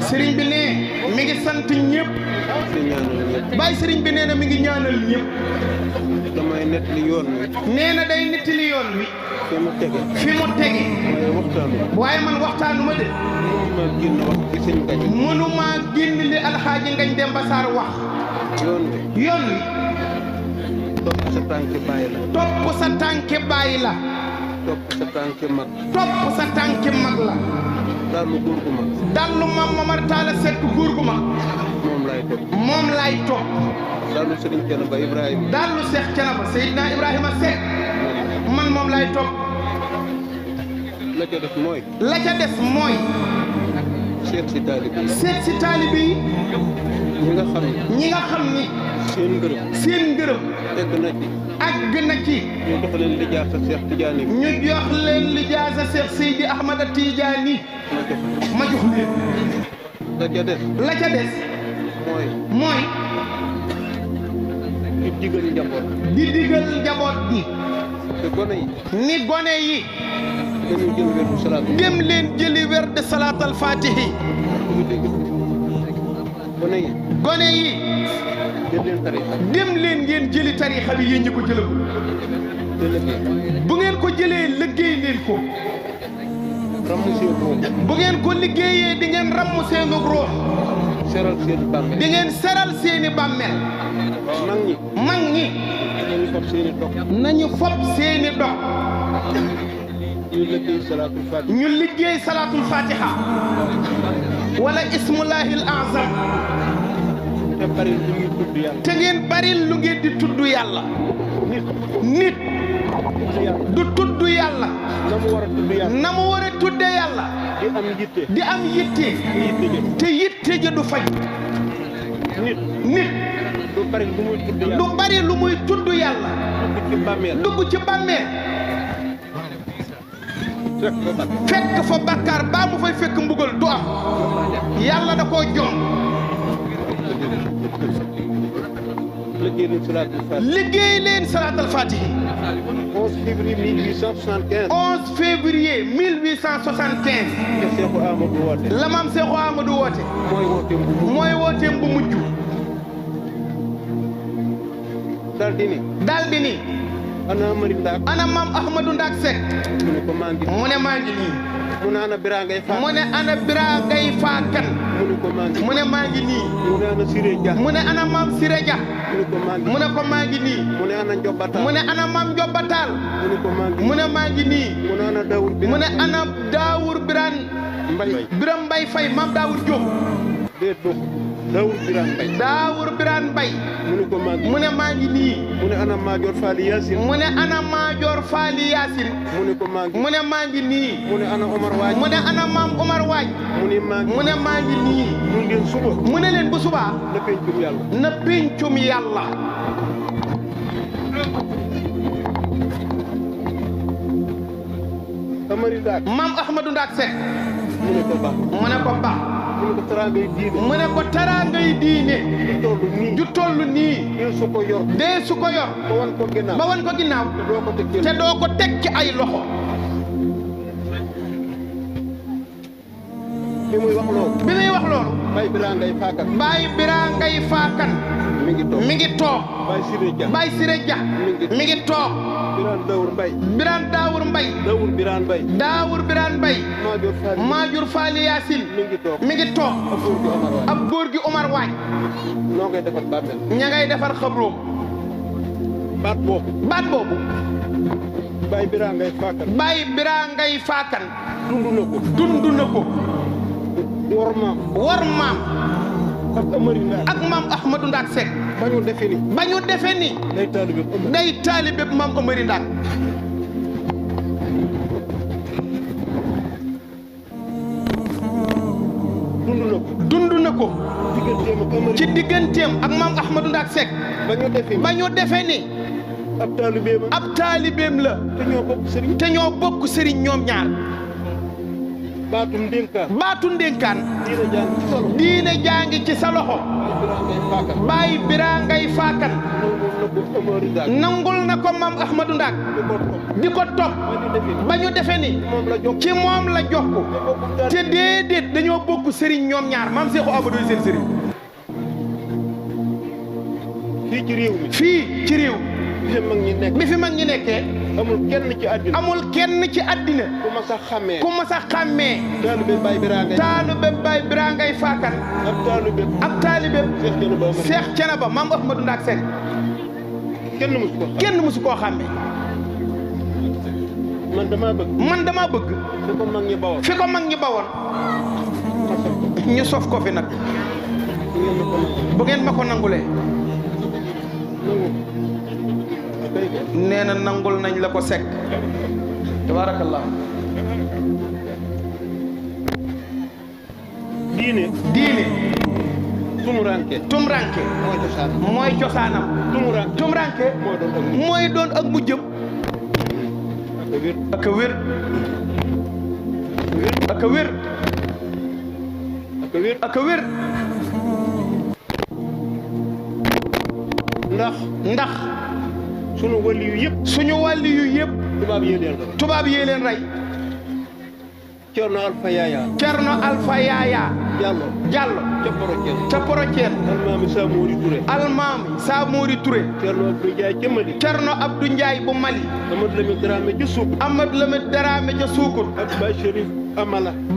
sëriñ bi ne mi ngi sant ñëpp. Baye sëriñ bi nee na mi ngi ñaanal ñëpp. damay nettali yoon wi. nee na day nettali yoon wi. fi mu tege. waaye man waxtaanuma de. mënuma génn li alxaaji Ngagne Demba Sarr wax. yoon wi. topp sa tànki bàyyi la. topp sa tànki bàyyi la. topp sa tànki mag. topp sa tànki mag la. dallu góor gu mag. dallu Mam Momar Talla Seck góor gu mag. moom laay topp. dallu Serigne Thiénaba Ibrahima. dallu Cheikh Thiénaba Seydina Ibrahima Seck. man moom laay topp. la ca des mooy. la ca des mooy. seet si taalibe yi. seet si taalibe yi. ñi nga xam ni. seen ngërëm. egg na ci. àgg na ci. ñu jox leen lijaasa Cheikh Tidiane. ñu jox leen lijaasa Cheikh Seydi Ahmada Tidiane. ma jox leen. la ca des. la ca des. mooy. di digal njaboot. di digal njaboot gi. te gone yi. ni gone yi. dañu jël werdu salaat. dem leen jëli werd salaatal faatihi. gone yi. gone yi. jël leen tarixa. dem leen ngeen jëli tarixa bi yéen ñi ko jëlagul. bu ngeen ko jëlee liggéey leen ko. rammu seen ruux. bu ngeen ko liggéeyee di ngeen rammu seen ruux. seral seen bàmmeel. di ngeen seral seeni bàmmeel. mag ñi. nañu fob seeni dog. nañu fob seeni dog. ñu liggéey salaatul fatiha. ñu liggéey salaatul fatiha. wala ismullahil azam. te bari lu ñuy tudd yàlla. te ngeen bari lu ngeen di tudd yàlla. nit du tudd yàlla. na mu war a tudde yàlla. di am yitte. te yitte ja du faj. nit du bari lu muy tudd yàlla. dugg ci bàmmeel. fekk fa bakkaar baa mu fay fekk mbugal du am. yàlla da koo jom. liggéey leen salaatal faatihi. 11 février 1875. 11 février 1875. la maam Seexu Amadou woote. mooy wooteem bu mujj. daldi ni. ana maam Ahmadou Ndak Seck. mu ne maa ngi nii. mu ne ana Bira Ngay Faakan. mu ne ana Bira Ngay Faakan. mu ne maa ngi nii. mu ne ana Siré Dia. mu ne ana maam Siré Dia. mu ne ko maa ngi nii. mu ne ana Njobataal. mu ne ana maam Njobataal. mu ne maa ngi nii. mu ne ana Daawur Birane. mu ne ana Daawur Birane. Biram Mbay Fay maam Daawur Jóob. Daawur Birane Mbay. Daawur Birane Mbay. mu ne maa ngi nii. mu ne ana Maajoor Faali Yaasin. mu ne ana Maajoor Faali Yaasin. mu ne maa ngi nii. mu ne ana Omar Waaj. mu ne ana maam Omar Waaj. mu ne maa ngi nii. mu ne leen bu subaa. na pencum yàlla. na pencum yàlla. maam Ahmadou Ndak Seck. mu ne ko baax. mu ne ko taraangay diine. mu ne ko taraangay diine. ju toll nii. dee su ko yor. ba wan ko ginnaaw. te doo ko teg ci ay loxo. bi muy wax loolu. Baye Bira Ngay Faakan. Baye Bira Ngay Faakan. mi ngi toog. Baye Siré Dia. mi ngi toog. Birane Daawur Mbay. Daawur Birane Mbay. Maajoor Faali Yaasin. mi ngi toog. ab góor gi Omar Waaj. ña ngay defar xabroom. baat boobu. Baye Bira Ngay Faakan. Baye Bira Ngay Faakan. dund na ko. war maam. ak maam Ahmadou Ndak Seck. ba ñu defe ni. day taalibe maam Amari Ndak. dund na ko. ci digganteem ak maam Ahmadou Ndak Seck. ba ñu defe ni. ab taalibeem la. te ñoo bokk sëriñ ñoom ñaar. baatu ndénkaan. diine jàngi ci sa loxo. Baye Bira Ngay Faakan. nangul na ko maam Ahmadou Ndak di ko topp ba ñu defee ni ci moom la jox ko te déedéet dañoo bokk sëriñ ñoom ñaar maam Seexu Amadou seen sëriñ fii ci réew bi fi mag ñi nekkee amul kenn ci àddina ku ma sa xàmmee taalube Baay Bira Ngay Fakkan ak taalube Seex Cenaba maam Ahmadou Ndak Seck kenn musu koo xàmmee man dama bëgg fi ko mag ñi bawoon ñu sof ko fi nag bu ngeen ma ko nangulee nee na nangul nañ la ko Seck tabarakallah diine tumuranke mooy cosaanam tumuranke mooy doon ak mu jëm ak a wér ak a wér ak a wér ndax suñu wàlli yu yëpp tubaab yee leen rey Cerno Alpha Yaya Diallo ca Poroceen almaami Samori Touré Cerno Abdou Ndiaye bu Mali Amadou Lamine Dramé ca Suukur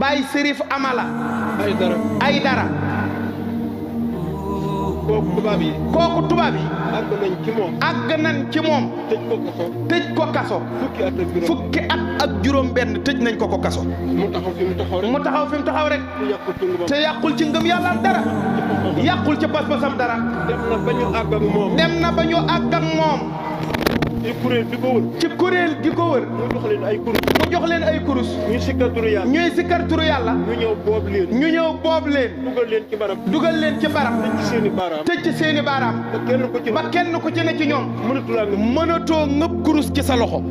Baye Serif Amala Aydara kooku tubaab yi àgg nañ ci moom tëj ko kaso fukki at ak juróom benn tëj nañ ko kaso mu taxaw fi mu taxaw rek te yàqul ci ngëm yàlla dara yàqul ci pas-pasam dara dem na ba ñu àgg ak moom ci kuréel gi ko wër mu jox leen ay kurus ñuy sikkar turu yàlla ñu ñëw boob leen dugal leen ci barab tëj ci seeni baaraam ba kenn ku ci ne ci ñoom mënatoo ngëb kurus ci sa loxo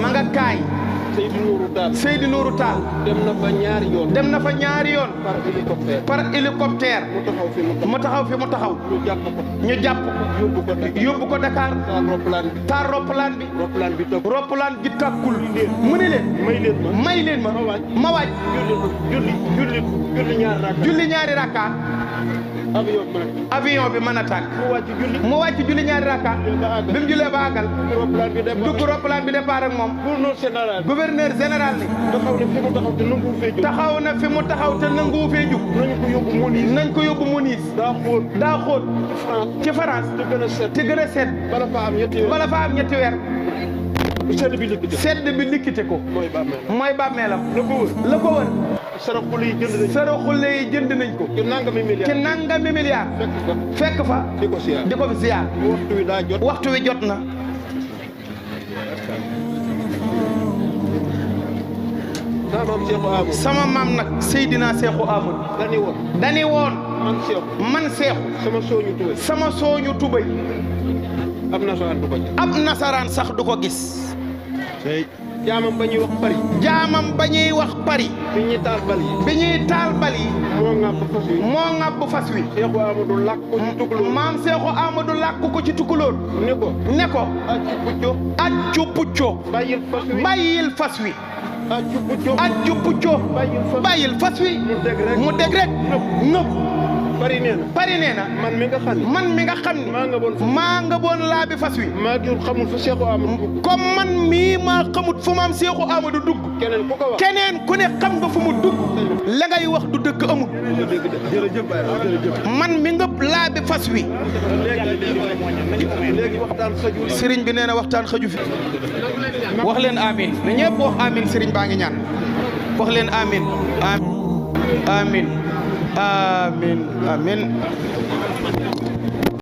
ma nga kaay Seydou Nourou Tall dem na fa ñaari yoon par hélicoptère mu taxaw fi mu taxaw ñu jàpp yóbbu ko Dakar taal roppalaan bi tàkkul mu ne leen may leen ma waaj julli ñaari rakka avion bi mën a tàkk mu wàcc julli ñaari rakka bi mu jullee ba àggal dugg roppalaan bi départ ak moom gouverneur général ni taxaw na fi mu taxaw te nanguwu fee jug nañ ko yóbbu Monis daa xóot ci France te gën a set bala fa am ñetti weer sedd bi likkite ko mooy bàmmeelam la ko wër saraxule yi jënd nañ ko ci nangami milliard fekk fa di ko fi ziyaar waxtu wi jot na sama maam nag Seydina Seexu Amadou dani woon man Seexu sama sooñu tubay ab nasaraan sax du ko gis jaamam ba ñuy wax Paris bi ñuy taal bal yi moo ŋàbb fas wi maam Seexu Amadou làkk ko ci tukulóor ne ko accu pucco bàyyil fas wi accu pucco bàyyil fas wi mu deg rek nëb Pari nee na man mi nga xam ni maa nga boon laa bi fas wi comme man mii maa xamut fu maam Seexu Amadou dugg keneen ku ne xam nga fu mu dugg la ngay wax du dëgg amul man mi nga laa bi fas wi sëriñ bi nee na waxtaan xaju fi wax leen amin na ñëpp wax amin sëriñ baa ngi ñaan wax leen amin amin amin amin